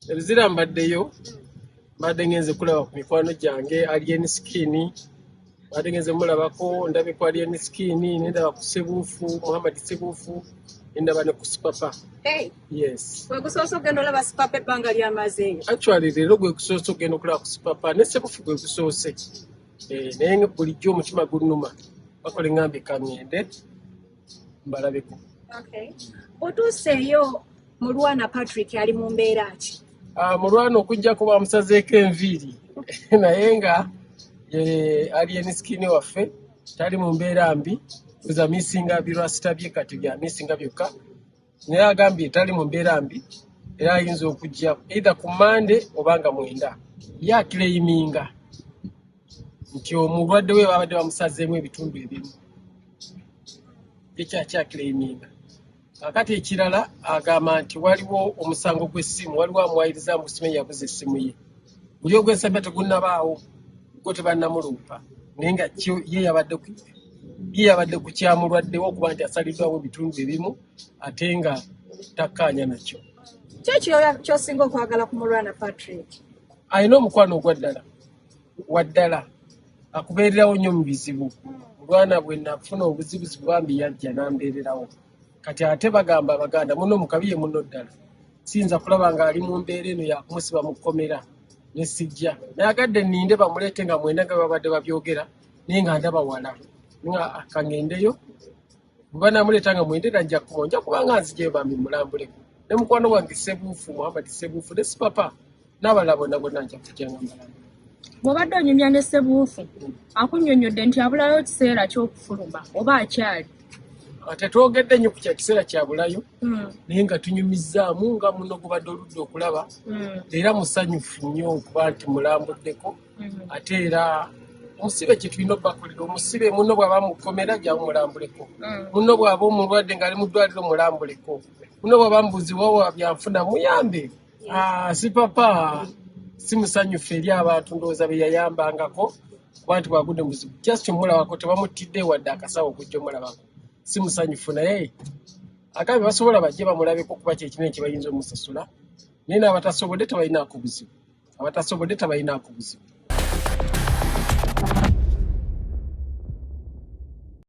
Ebizira mbaddeyo mbadde ngenze kulaba ku mikwano gyange Alien Skin, mbadde ngenze mulabako, ndabe ku Alien Skin, nendaba ku Sebuufu, Muhammad Sebuufu, nendaba ne ku Sipapa. Yes. Gwe gusoose ogenda olaba Sipapa ebbanga lyamazeeyo? Actually leero gwe gusoose ogenda okulaba ku Sipapa ne Sebuufu gwe gusoose. Naye bulijjo omutima gunnuma bakole ngambe kangende mbalabeko. Otuuseeyo Mulwana Patrick ali mu mbeera ki? Mulwana okujjako bamusazeeko enviiri naye nga Alien Skin waffe tali mu mbeera mbi, kuza misinga birwasita bye kati bya misinga byokka, naye agambye tali mu mbeera mbi era ayinza okujja either ku Mande obanga mwenda yakireyiminga nti omulwadde we babadde bamusazeemu ebitundu ebimu ekyakireyiminga. Akati ekirala agamba nti waliwo omusango gw'essimu, waliwo amuwayiriza mu ssimu yabuze essimu ye, buli ogwensabya tegunnabaawo gwo tebannamulumpa, naye nga ye yabadde ku kyamulwaddewo okuba nti asaliddwamu ebitundu ebimu ate nga takkaanya nakyo. Ki ky'osinga okwagala ku Mulwana Patrick? Alina omukwano waddala akubeererawo nnyo mu bizibu. Mulwana bwe nafuna obuzibuzibu bambi yajja n'ambeererawo. Kati ate bagamba Abaganda muno mukabi ye muno ddala, siyinza kulaba nga ali mu mbeera eno yakumusiba mu kkomera ne sijja. Nayagadde nninde bamuleete nga mwenda nga babadde babyogera naye nga ndaba wala nga kangendeyo bwe banamuleeta nga mwenda era nja kumonja kubanga nzijeyo bambi mulambuleko. Ne mukwano gwange Sebuufu, Muhammad Sebuufu ne Sipapa n'abalala bonna nja kujja nga mbalambuleko. Bw'obadde onyumya ne Sebuufu akunnyonnyodde nti abulayo kiseera ky'okufuluma oba akyali? Tetwogedde nnyo ku kiseera kyabulayo naye nga tunyumizzaamu nga muno gubadde oludde okulaba era musanyufu nnyo okuba nti mulambuddeko ate era omusibe kye tulina obbakulira. Omusibe muno bw'aba mukomera jjawo mulambuleko, muno bw'aba omulwadde ng'ali mu ddwaliro mulambuleko, muno bw'aba mubuzibu wa byanfuna muyambe. Sipapa si musanyufu eri abantu ndowooza be yayambangako kuba nti bwagudde mu buzibu just omulabako tebamutidde wadde akasawo okujja omulabako. Si musanyufu naye agambe basobola bajje bamulabeko kuba kyekinene kye bayinza omusasula naye n'abatasobodde tebalinaako buzibu.